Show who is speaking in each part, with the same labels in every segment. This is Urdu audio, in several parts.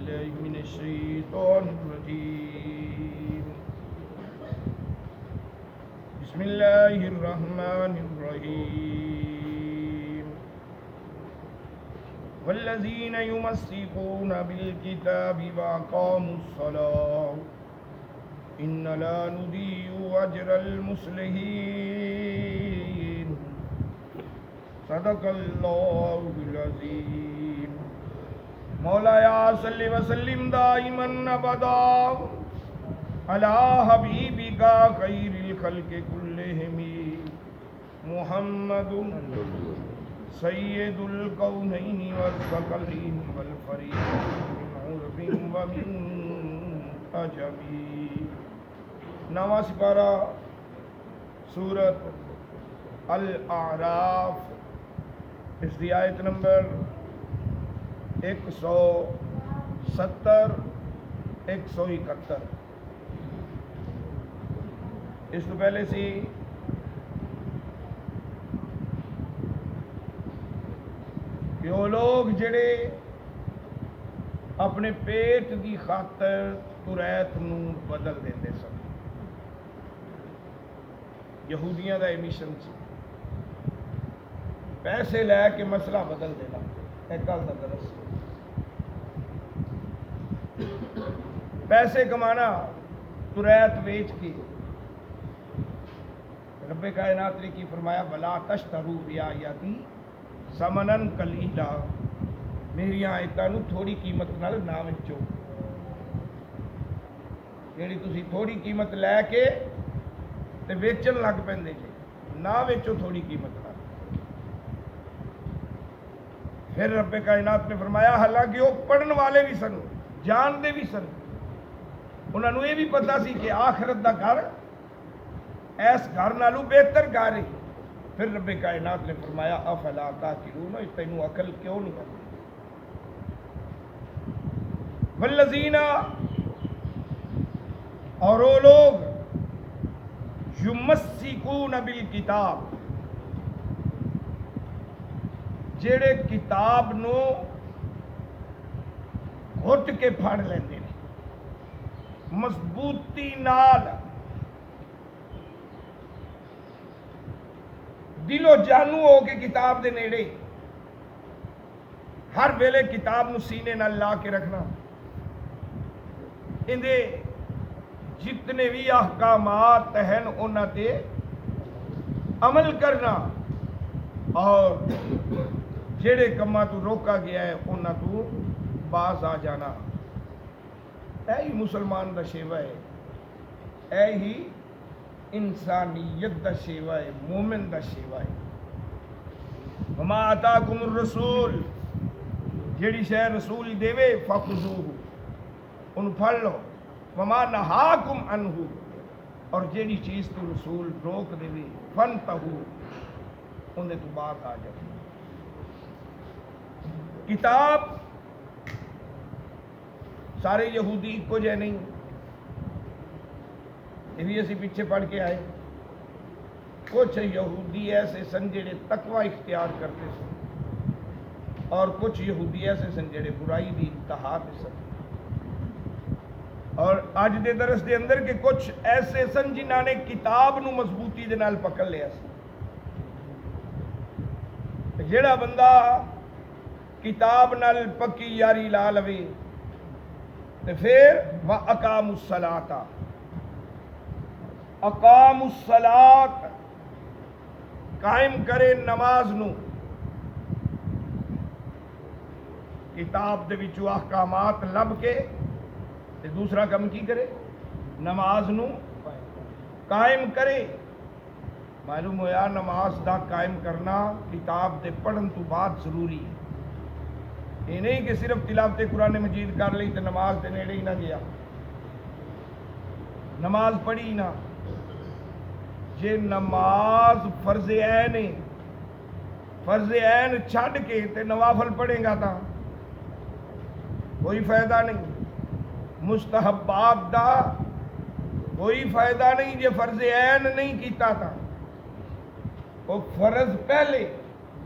Speaker 1: بالله من الشيطان الرجيم بسم الله الرحمن الرحيم والذين يمسكون بالكتاب وأقاموا الصلاة إن لا نضيع أجر المصلحين صدق الله العظيم مولاي صل وسلم دائما أبدا على حبيبك خير الخلق كلهم محمد سيد الكونين والثقلين والفريقين من عرب ومن عجم نواں سپارہ سورت الاعراف، اس کی آیت نمبر 170 171۔ اس تو پہلے سی کہ وہ لوگ جڑے اپنے پیٹ دی خاطر تریت نو بدل دیندے سن، یہودیاں دا ایمیشن سی پیسے لے کے مسئلہ بدل دینا۔ ایک گل دا درس پیسے کمانا تریت ویچ کے۔ رب کائنات نے کی فرمایا بلا تشترو بیااتی ثمنن قلیلا، میری آیتاں نو تھوڑی قیمت نال نہ ویچو، جیڑی تسی تھوڑی قیمت لے کے تے ویچن لگ پیندے جے، نہ ویچو تھوڑی قیمت نال۔ پھر رب کائنات نے فرمایا حالانکہ وہ پڑھن والے بھی سن، جانتے بھی سن، انہوں نے یہ بھی پتا سی کہ آخرت دا گھر ایس گھر نالو بہتر گھر ہے۔ پھر رب کائنات نے فرمایا افلا تعقلون، تینوں عقل کیوں نہیں آتی؟ والذین، اور وہ لوگ یمسکون بالکتاب، جڑے کتاب نو گھٹ کے پھڑ لیندے نے مضبوطی نال، دل و جانو ہو کے کتاب دے نیڑے، ہر ویلے کتاب نو سینے نال لا کے رکھنا، اندے جتنے بھی احکامات ہیں انہاں تے عمل کرنا، اور جڑے کماں تو روکا گیا ہے انہاں تو باز آ جانا۔ اے ہی مسلمان دا شیوا ہے، اے ہی انسانیت دا شیوا ہے، مومن دا شیوا ہے۔ وما آتاکم الرسول، جیڑی شے رسول دیوے فخذوہ، ان پھڑ لو، وما نہاکم عنہ، اور جیڑی چیز تو رسول روک دیوے فانتہو، اندے تو بات آ جائے۔ کتاب سارے یہودی کو جے نہیں، یہ بھی اسی پیچھے پڑھ کے آئے۔ کچھ یہودی ایسے سن جڑے تقوی اختیار کرتے سن، اور کچھ یہودی ایسے سن جڑے برائی دی انتہا تے سن۔ اور آج دے درس دے اندر کہ کچھ ایسے سن جنہاں نے کتاب نو مضبوطی دے نال پکڑ لیا سی۔ جڑا بندہ کتاب نال پکی یاری لا لوے تے پھر وَأَقَامُوا الصَّلَاةَ، اقام الصلاۃ، قائم کرے نماز نو، کتاب دے وچوں احکامات لب کے تے دوسرا کم کی کرے، نماز نو قائم کرے۔ معلوم ہویا نماز دا قائم کرنا کتاب دے پڑھن تو بعد ضروری ہے، یہ نہیں کہ صرف تلاوت قرآن مجید کر لی تے نماز دے نیڑے ہی نہ گیا، نماز پڑھی نہ۔ جے نماز فرض عین ہے، فرض عین چھڈ کے تے نوافل پڑھے گا تا کوئی فائدہ نہیں، مستحبات دا کوئی فائدہ نہیں جے فرض عین نہیں کیتا تا۔ وہ فرض پہلے،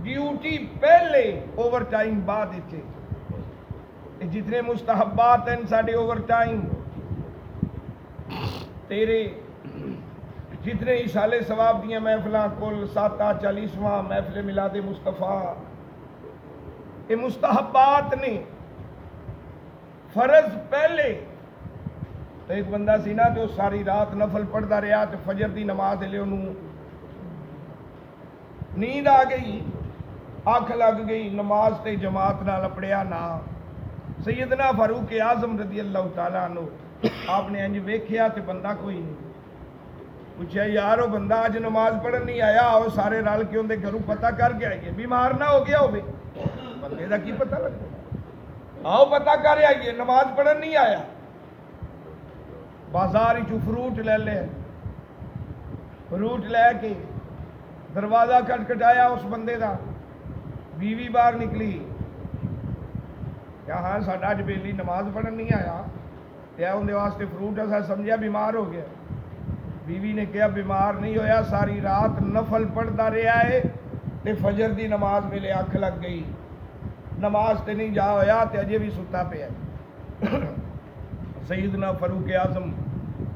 Speaker 1: ڈیوٹی پہلے، اوور ٹائم بعد اتنے، جتنے مستحبات ہیں ساڈے اوور ٹائم تیرے جتنے اشالے ثواب دیاں محفلاں کل 40واں محفل میلاد مصطفیٰ یہ مستحبات نے فرض پہلے تو ایک بندہ سی نا جو ساری رات نفل پڑھتا رہا تو فجر دی نماز لے انہوں نیند آ گئی آنکھ لگ گئی نماز تے جماعت نال پڑھیا نہ سیدنا فاروق اعظم رضی اللہ تعالیٰ عنہ آپ نے انج ویکھیا تے بندہ کوئی نہیں پوچھا یار وہ بندہ اج نماز پڑھن نہیں آیا اور سارے رل کے اندر گھروں پتہ کر کے آئیے بیمار نہ ہو گیا ہوئے بندے دا کی پتہ لگتا آؤ پتہ کر آئیے نماز پڑھن نہیں آیا بازار چو فروٹ لے لے فروٹ لے کے دروازہ کھٹکھٹایا اس بندے دا بیوی باہر نکلی کیا ہاں ساڈا اج بیلی نماز پڑھن نہیں آیا تے اندے واسطے فروٹ ایسا سمجھیا بیمار ہو گیا بیوی نے کہا بیمار نہیں ہویا ساری رات نفل پڑھتا رہا ہے تے فجر دی نماز میرے اکھ لگ گئی نماز تے نہیں جا ہویا تے اجے بھی ستا پہ ہے سیدنا فاروق اعظم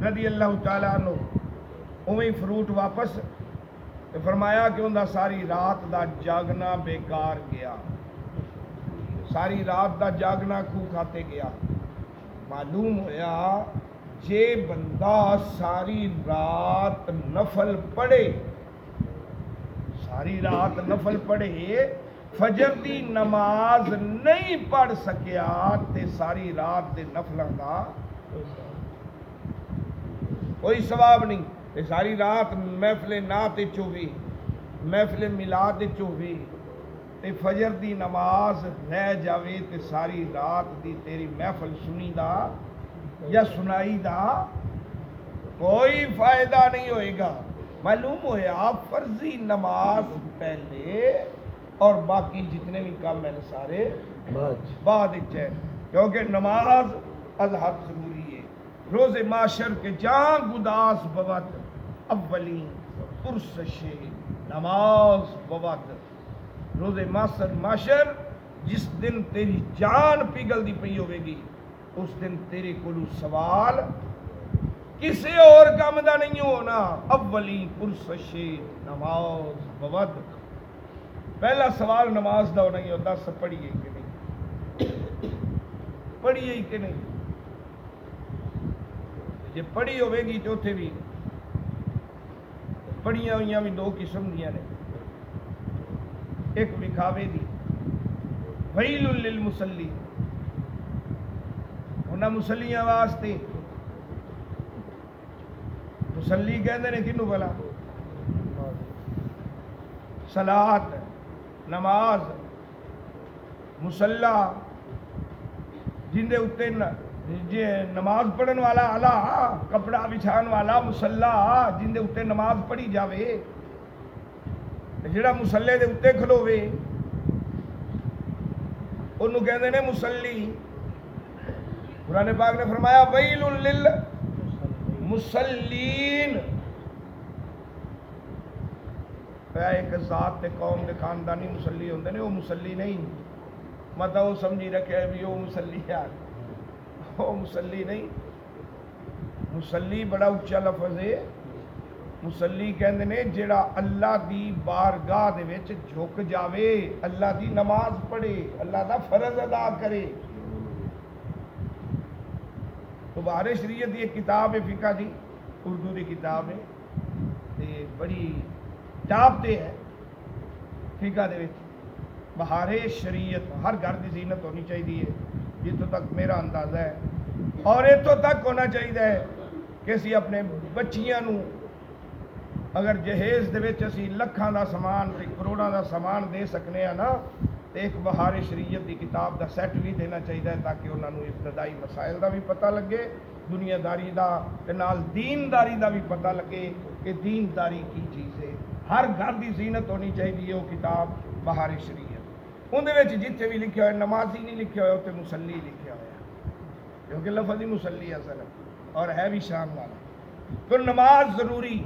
Speaker 1: رضی اللہ تعالیٰ عنہ اویں فروٹ واپس فرمایا کہ انہاں ساری رات دا جاگنا بیکار گیا ساری رات دا جاگنا کھو کھاتے گیا معلوم ہویا جے بندہ ساری رات نفل پڑھے ساری رات نفل پڑھے فجر دی نماز نہیں پڑھ سکیا تے ساری رات دے نفلاں دا کوئی ثواب نہیں تے ساری رات محفل نعت چوی محفل میلاد چوی تے فجر دی نماز رہ جاوے تے ساری رات دی تیری محفل سنی دا یا سنائی دا کوئی فائدہ نہیں ہوئے گا معلوم ہویا فرضی نماز پہلے اور باقی جتنے بھی کام ہیں سارے بعد ہے کیونکہ نماز ازہر ضروری ہے روز معاشر کے جان گداس بوت اولین پرسش نماز بوت روز معاشر جس دن تیری جان پگل دی پئی ہوئے گی اس دن تیرے کولو سوال کسی اور کام دا نہیں ہونا اولین پرسش نماز بوت پہلا سوال نماز دا نہیں ہوتا سب پڑھیے کہ نہیں پڑھیے کہ نہیں جے پڑھی ہوئے گی تو اتھے بھی پڑھیاں ہوئیاں بھی دو قسم دیاں نے ایک وکھاوے دی ویل للمصلی انہاں مسلیاں واسطے مسلی کہندے نے کنوں بھلا صلاۃ نماز مسلح جن دے اتے نماز پڑھن والا آلہ کپڑا بچھان والا مسلح جن دے اتے نماز پڑھی جاوے جڑا مسلح دے اتے کھلوے انہوں کہندے نے مسلی قرآن پاک نے فرمایا ویل للمصلین ایک ذات تے قوم دے خاندانی مسلی ہوندے نے وہ مسلی نہیں مطلب وہ سمجھی رکھے بھی وہ مسلی ہے وہ مسلی نہیں مسلی بڑا اچھا لفظ ہے مسلی کہندے نے جڑا اللہ دی بارگاہ دے وچ جھک جاوے اللہ دی نماز پڑھے اللہ دا فرض ادا کرے تو بہار شریعت دی ایک کتاب ہے فقہ دی اردو دی کتاب ہے تے بڑی ٹاپ تے ہے فقہ دے وچ بہار شریعت ہر گھر دی زینت ہونی چاہیے جتوں تک میرا اندازہ ہے اور اتوں تک ہونا چاہیے کہ اسی اپنے بچیاں نو اگر جہیز دے وچ اسی لکھاں دا سامان تے کروڑاں دا سامان دے سکنے ہیں نا تے ایک بہار شریعت دی کتاب دا سیٹ بھی دینا چاہیے تاکہ انہاں نو ابتدائی مسائل دا بھی پتہ لگے دنیا داری دا تے نال دین داری دا بھی پتہ لگے کہ دین داری کی چیز ہے ہر گھر دی زینت ہونی چاہیے وہ کتاب بہار شریعت اندر وچ جتنے بھی لکھے ہوئے نمازی نہیں لکھے ہوئے اتنے مسلی لکھے ہوئے کیونکہ لفظ ہی مسلی اصل ہے اور ہے بھی شان والا تو نماز ضروری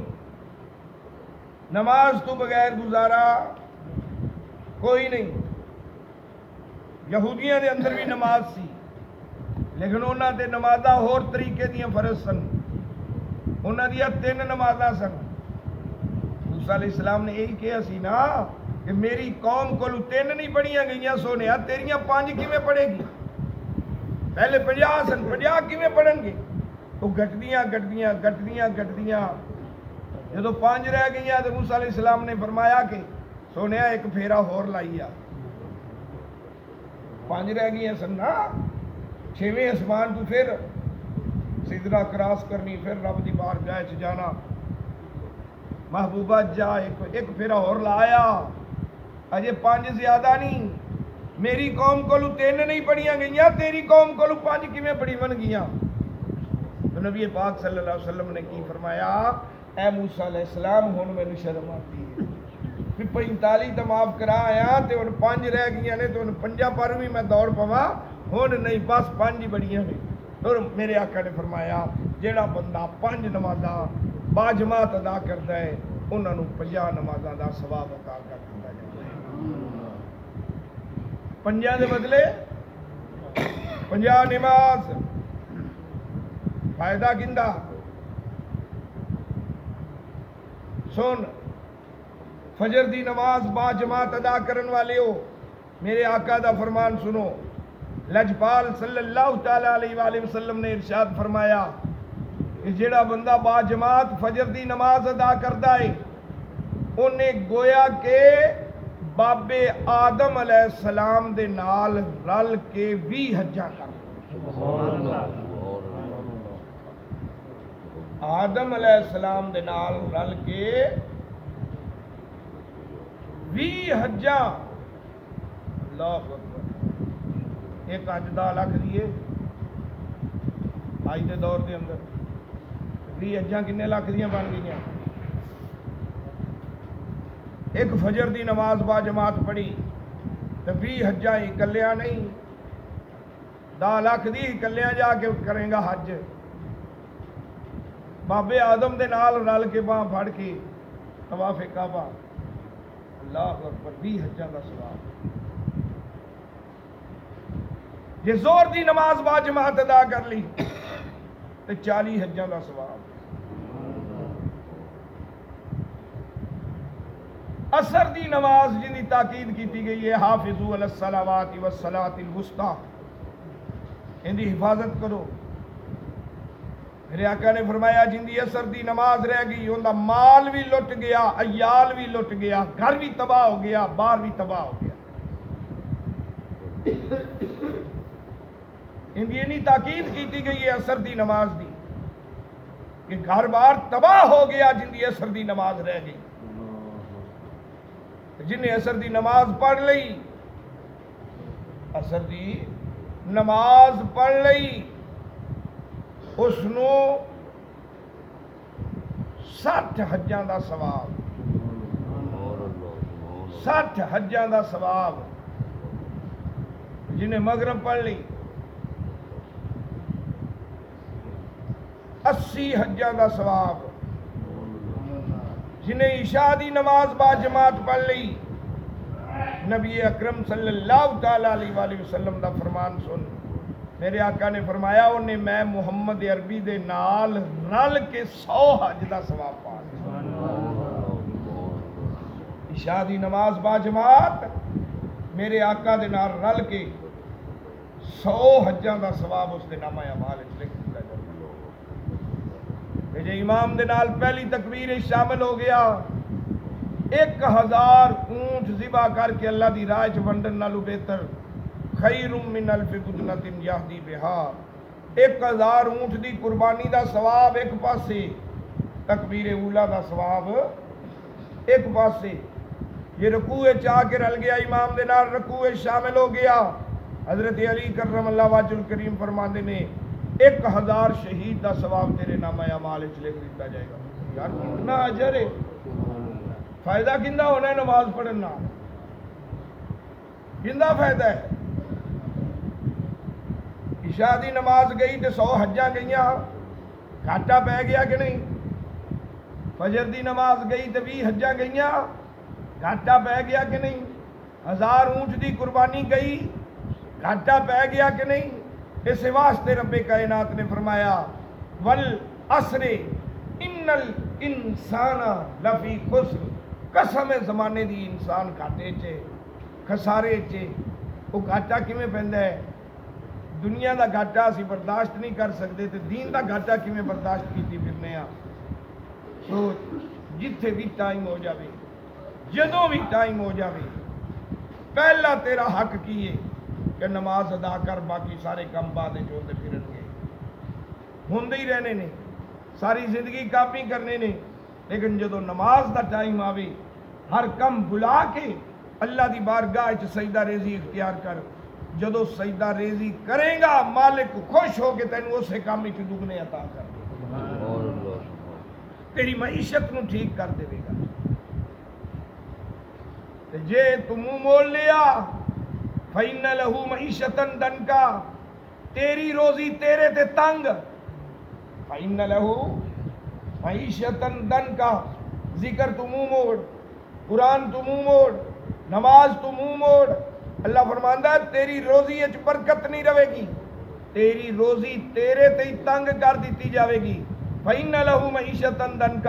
Speaker 1: نماز تو بغیر گزارا کوئی نہیں یہودیاں دے اندر بھی نماز سی لیکن انہوں نے نمازاں ہور طریقے دیاں فرض سن، انہوں نے 3 نمازاں سن۔ موسیٰ علیہ السلام نے یہی کہا سی نا کہ میری قوم کو 3 نہیں پڑھیاں گئیاں سونیا، تیریاں 5 کیویں پڑھے گی؟ پہلے 50 سن، 50 کیویں پڑھن گے؟ تو گھٹدیاں جدو 5 رہ گئیاں تو موسیٰ علیہ السلام نے فرمایا کہ سونیا ایک پھیرا ہور لائی آ، 5 رہ گئیاں سن نا، 6ویں اسمان تو پھر سدرہ کراس کرنی، پھر رب دی بارگاہ چ جانا، محبوبہ جا ایک پھیرا ہور لایا، اجے 5 زیادہ نہیں، میری قوم کو 3 نہیں پڑھیاں گئیاں، تیری قوم کو 5 کیویں پڑھی بن گئیاں؟ تو نبی پاک صلی اللہ علیہ وسلم نے کی فرمایا، اے موسیٰ علیہ السلام ہن مینوں شرم آتی ہے، پھر 45 تو معاف کرا آیا تے ہن 5 رہ گئیاں نے، تو ہن 5 پر بھی میں دوڑ پواں، ہن نہیں بس 5 ہی بڑیاں نے۔ اور میرے آقا نے فرمایا جیڑا بندہ 5 نمازاں با جماعت ادا کرتا ہے انہاں نوں 50 نمازاں دا ثواب عطا کر دتا جاتا ہے۔ 5 دے بدلے 50 نماز، فائدہ کیندا؟ سن، فجر دی نماز با جماعت ادا کرن والے ہو، میرے آقا دا فرمان سنو، لجپال صلی اللہ تعالی علیہ وآلہ وسلم نے ارشاد فرمایا کہ جیڑا بندہ با جماعت فجر دی نماز ادا کردا ہے انہیں گویا کہ باب آدم علیہ السلام دے نال رل کے 20 حجاں کر، آدم علیہ السلام دے نال رل کے 20 حجاں، اللہ اکبر، ایک حج 10 لاکھ دیے آج دے دور دے اندر، 20 حجاں کنے لاکھ دیاں بن گئیاں؟ ایک فجر دی نماز با جماعت پڑھی تو 20 حجاں ہی کلیاں نہیں، 10 لاکھ دی کلیاں جا کے کریں گا حج، بابے آدم دے نال رل کے باں پھڑ کے طواف کعبہ، اللہ اکبر، 20 حجاں دا ثواب۔ جے زور دی نماز با جماعت ادا کر لی تو 40 حجاں دا ثواب۔ عصر دی نماز جن کی تاکید کی گئی ہے، حافظوا علی الصلوات والصلاۃ الوسطی، ان دی حفاظت کرو۔ میرے آقا نے فرمایا جن دی عصر دی نماز رہ گئی ان دا مال بھی لٹ گیا، عیال بھی لٹ گیا، گھر بھی تباہ ہو گیا، بار بھی تباہ ہو گیا۔ ان دی انی تاکید کی گئی ہے عصر دی نماز دی کہ گھر بار تباہ ہو گیا جن دی عصر دی نماز رہ گئی۔ جن نے عصر دی نماز پڑھ لئی، عصر دی نماز پڑھ لئی، اس نو 60 حجاں دا ثواب، 60 حجاں دا ثواب۔ جنہیں مغرب پڑھ لی 80 حجاں دا ثواب، جنہیں عشاء دی نماز با جماعت پڑھ لی، نبی اکرم صلی اللہ تعالی علیہ وآلہ وسلم دا فرمان سن، میرے آقا نے فرمایا انہیں میں محمد عربی دے نال رل کے 100 حج دا ثواب پا لیا۔ عشاء دی نماز با جماعت میرے آقا دے نال رل کے 100 حجاں دا ثواب اس دے نامہ اعمال وچ لکھ دتا جائے۔ جے امام دے نال پہلی تکبیر شامل ہو گیا، 1000 اونٹ ذبح کر کے اللہ دی راہ وچ ونڈن نالوں بہتر، خیر من الف بدنۃ یہدی بہا، 1000 اونٹ دی قربانی دا ثواب ایک پاسے، تکبیر اولا دا ثواب ایک پاسے۔ یہ رکوع وچ آ کے رل گیا امام دے نال، رکوع وچ شامل ہو گیا، حضرت علی کرم اللہ وجہ الکریم فرماندے نے 1000 شہید دا ثواب تیرے نامہ اعمال وچ لکھ دتا جائے گا۔ یار کتنا اجر ہے، فائدہ کیندا ہونا ہے نماز پڑھن نال، کیندا فائدہ ہے؟ عشاء دی نماز گئی تے 100 حجاں گئیاں، گھاٹا پہ گیا کہ نہیں؟ فجر دی نماز گئی تے 20 حجاں گئیاں، گھاٹا پہ گیا کہ نہیں؟ 1000 اونٹ دی قربانی گئی، گھاٹا پہ گیا کہ نہیں؟ اس واسطے رب کائنات نے فرمایا ول عصر انل انسان لفی خسر، قسم زمانے دی انسان گھاٹے چے خسارے چے۔ وہ گھاٹا کیویں پیندا ہے؟ دنیا دا گھاٹا اسی برداشت نہیں کر سکتے تے دین دا گھاٹا کیویں برداشت کیتی پھرنے آ۔ تو جتھے بھی ٹائم ہو جاوے، جدوں بھی ٹائم ہو جاوے، پہلا تیرا حق کی ہے کہ نماز ادا کر، باقی سارے کام بعد وچ ہوندے پھرن گے، ہوندے ہی رہنے نے، ساری زندگی کام ہی کرنے نے، لیکن جدو نماز دا ٹائم آوے ہر کم بلا کے اللہ دی بارگاہ وچ سجدہ ریزی اختیار کر۔ جدو سجدہ ریزی کرے گا مالک خوش ہو کے تینوں اسے کام وچ دگنے عطا کر دے گا، تیری معیشت نو ٹھیک کر دے گا۔ تے جے تو منہ مول لیا فَإِنَّ لَهُ مَعِيشَةً ضَنْكَ، تیری روزی تیرے تے تنگ، فَإِنَّ لَهُ مَعِيشَةً ضَنْكَ، ذکر تو منہ موڑ، قرآن تو منہ موڑ، نماز تو منہ موڑ۔ اللہ فرماندا ہے تیری روزی وچ برکت نہیں رہے گی، تیری روزی تیرے تے ہی تنگ کر دیتی جاوے گی۔ فَإِنَّ لَهُ مَعِيشَةً ضَنْكَ،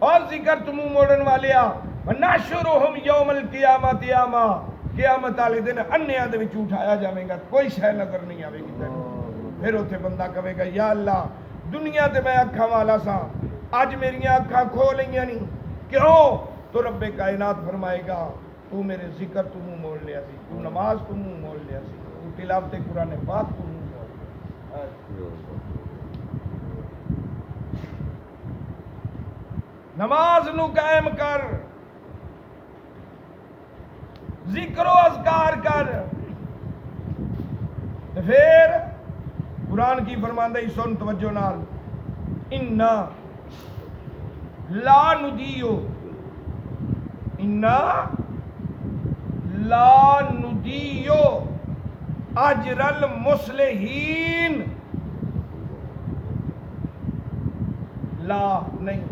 Speaker 1: اور ذکر تو منہ موڑن والیا وَنَحْشُرُهُمْ يَوْمَ الْقِيَامَةِ أَعْمَىٰ، قیامت والے دن انھیاں دے وچ اٹھایا جاوے گا، کوئی شے نظر نہیں آوے گی تینوں۔ پھر اوتھے بندہ کہے گا یا اللہ دنیا تے میں اکھاں والا سا، اج میریاں اکھاں کھو لئیاں نہیں، کیوں؟ تو رب کائنات فرمائے گا تو میرے ذکر تو منہ موڑ لیا سی، تو نماز تو منہ موڑ لیا سی، تو تلاوت قرآن پاک تو منہ موڑ لیا۔ نماز نو قائم کر، ذکر و اذکار کر، پھر قرآن کی فرماندہی سن توجہ نال، اِنَّا لا ندیو، اِنَّا لا ندیو اجر المصلحین، لا نہیں،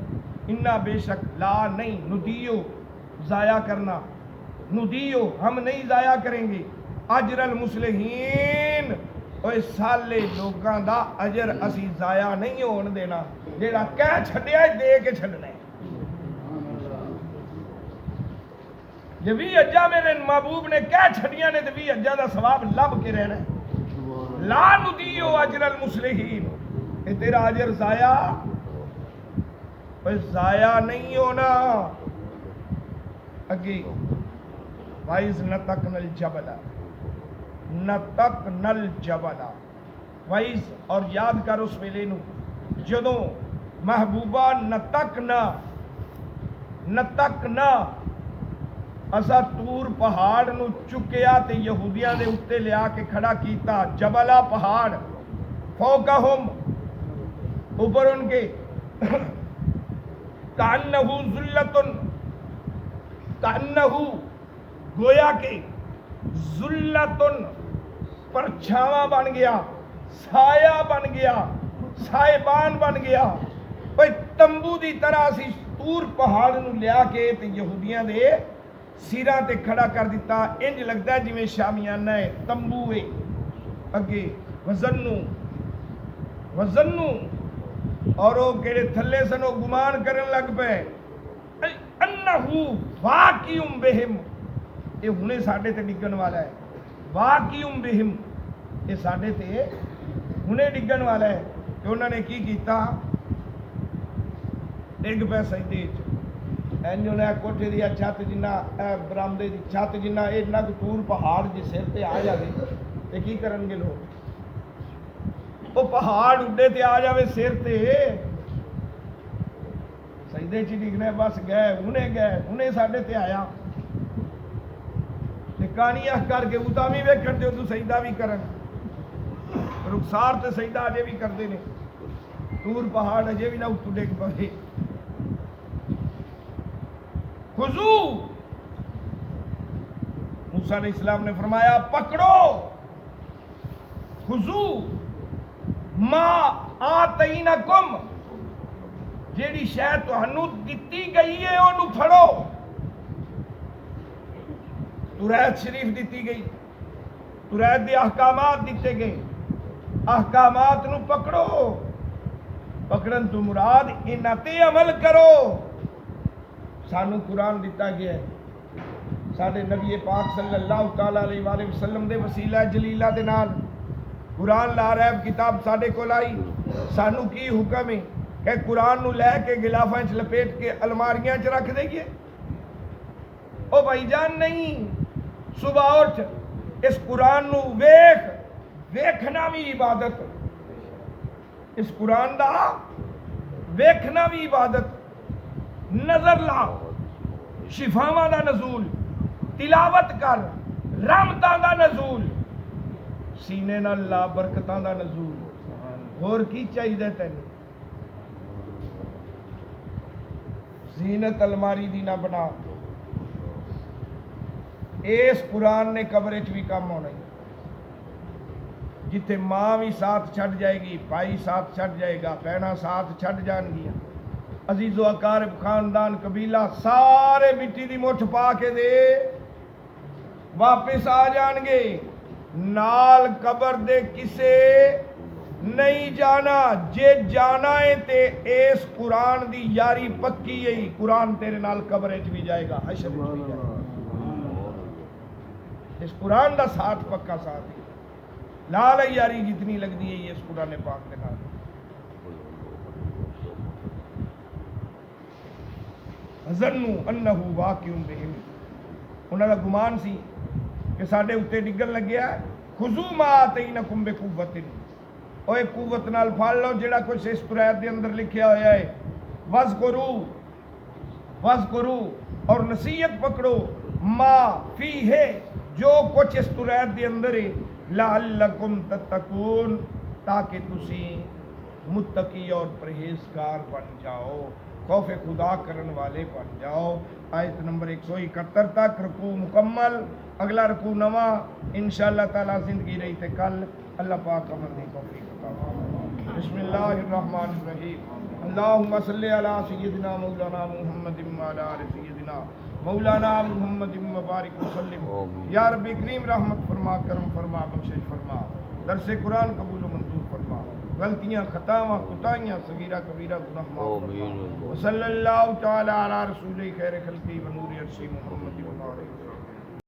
Speaker 1: اِنَّا بے شک، لا نہیں، ندیو ضائع کرنا، ندیو ہم نہیں ضائع کریں گے، اجر المصلحین اوے سالے لوگاں دا اجر اسی ضائع نہیں ہون دینا، جیڑا کہہ چھڈیا ہے دے کے چھڈنا ہے۔ جے بھی اجا میرے محبوب نے کہہ چھڈیاں نے تے بھی اجا دا ثواب لب کے رہنا ہے۔ لا ندیو اجر المصلحین، اے تیرا اجر ضائع اوے ضائع نہیں ہونا۔ اگے وَإِذْ نَتَقْنَا الْجَبَلَ، نَتَقْنَا الْجَبَلَ، وَإِذْ اور یاد کر اس ویلے نو جدوں محبوبہ نتقنا اسا طور پہاڑ نو چکیا تے یہودیاں دے اتے لیا کے کھڑا کیتا، جبلا پہاڑ، فوقہم اوپر ان کے، کأنہو ذلتن، کأنہو گویا کہ ذلتن پرچھاواں بن گیا، سایہ بن گیا، سائبان بن گیا، بھئی تمبو دی طرح سی طور پہاڑ نو لیا کے تے یہودیاں دے سیراں تے کھڑا کر دیتا، انج لگتا ہے جویں شامیانہ ہے، تمبو ہے۔ اگے وزنو اور وہ کہڑے تھلے سن وہ گمان کرن لگ پے انہو واقعم بہم، یہ ہنے ساڈے تے ڈگن والا ہے، واقعم بہم، یہ ساڈے تے ہنے ڈگن والا ہے۔ کہ انہوں نے کی کیتا، ڈگ پے سجدے وچ، انہوں نے کوٹھے دی چھت جنہ برامدے دی چھت جنہ اینا کو طور پہاڑ جی سر تے آ جاوے تے کی کرن گے لوگ؟ وہ پہاڑ اڈے تے آ جاوے سر تے سجدے چ ڈگنے، بس گئے انہیں ساڈے تے آیا تے کہانیاں کر کے اُتا بھی ویکھن تے ادو سجدہ بھی کرن، رخسار تے سجدہ اجے بھی کردے نے، طور پہاڑ اجے بھی نہ اتو ڈگ پے۔ خذو، موسیٰ علیہ السلام نے فرمایا پکڑو، خذو ما آتینکم، جیڑی شے تہانوں دتی گئی ہے انہوں پھڑو۔ توریت شریف دتی گئی، توریت دے احکامات دیتے گئے، احکامات نو پکڑو، پکڑن تو مراد انہاں تے عمل کرو۔ سانو قرآن دتا گیا ہے، ساڈے نبی پاک صلی اللہ تعالی علیہ وآلہ وسلم دے وسیلہ جلیلہ دے نال قرآن لا ریب کتاب ساڈے کول آئی۔ سانو کی حکم ہے کہ قرآن نو لے کے غلافاں چ لپیٹ کے الماریاں چ رکھ دئیے؟ او بھائی جان نہیں، صبح اٹھ اس قرآن نو ویکھنا بھی عبادت، اس قرآن دا ویکھنا بھی عبادت، نظر لا، شفاواں دا نزول، تلاوت کر، رحمتاں دا نزول، سینے نال لا برکتاں دا نزول، اور کی چاہیے تینوں؟ زینت الماری دی نہ بنا، اس قرآن نے قبر چ بھی کم ہونا ہے، جتھے ماں بھی ساتھ چھڈ جائے گی، بھائی ساتھ چھڈ جائے گا، بہناں ساتھ چھڈ جان گیا، عزیز و اقارب خاندان قبیلہ سارے مٹی دی مٹھ پا کے دے واپس آ جان گے، نال قبر دے کسے نہیں جانا، جے جانا ہے تے اس قرآن دی یاری پکی ہے، قرآن تیرے نال قبر وچ بھی جائے گا، حشر وچ بھی جائے گا، اس قرآن دا ساتھ پکا ساتھ ہے، لال یاری جتنی لگ دی ہے اس قرآن پاک دے نال۔ ظنوا انہ واقع بہم، انہاں دا گمان سی کہ ساڈے اتے ڈگن لگیا، خذوا ما آتینکم بقوۃ، اوے قوت نال پھڑ لو جڑا کچھ اس قرآن دے اندر لکھیا ہویا ہے، وذکروا اور نصیحت پکڑو، ما فیہ جو کچھ اس قرآن دے اندر ہے، لعلکم تتقون تاکہ تسی متقی اور پرہیزگار بن جاؤ، خوف خدا کرن والے بن جاؤ۔ آیت نمبر 171 تک رکوع مکمل، اگلا رکوع نواں انشاءاللہ تعالی زندگی رہی تے کل اللہ پاک عمل دی توفیق عطا فرمائے۔ بسم اللہ الرحمن الرحیم، اللہم صلی علی سیدنا مولانا محمد وعلی آل سیدنا مولانا محمد مبارک وسلم۔ یا رب کریم رحمت فرما، کرم فرما، بخشش فرما، درس قرآن قبول و منظور فرما، غلطیاں خطاواں کوتاہیاں صغیرہ کبیرہ گناہ معاف فرما، وصلی اللہ تعالی علی رسول خیر خلقی و نور عرشی محمد و علیہ وسلم۔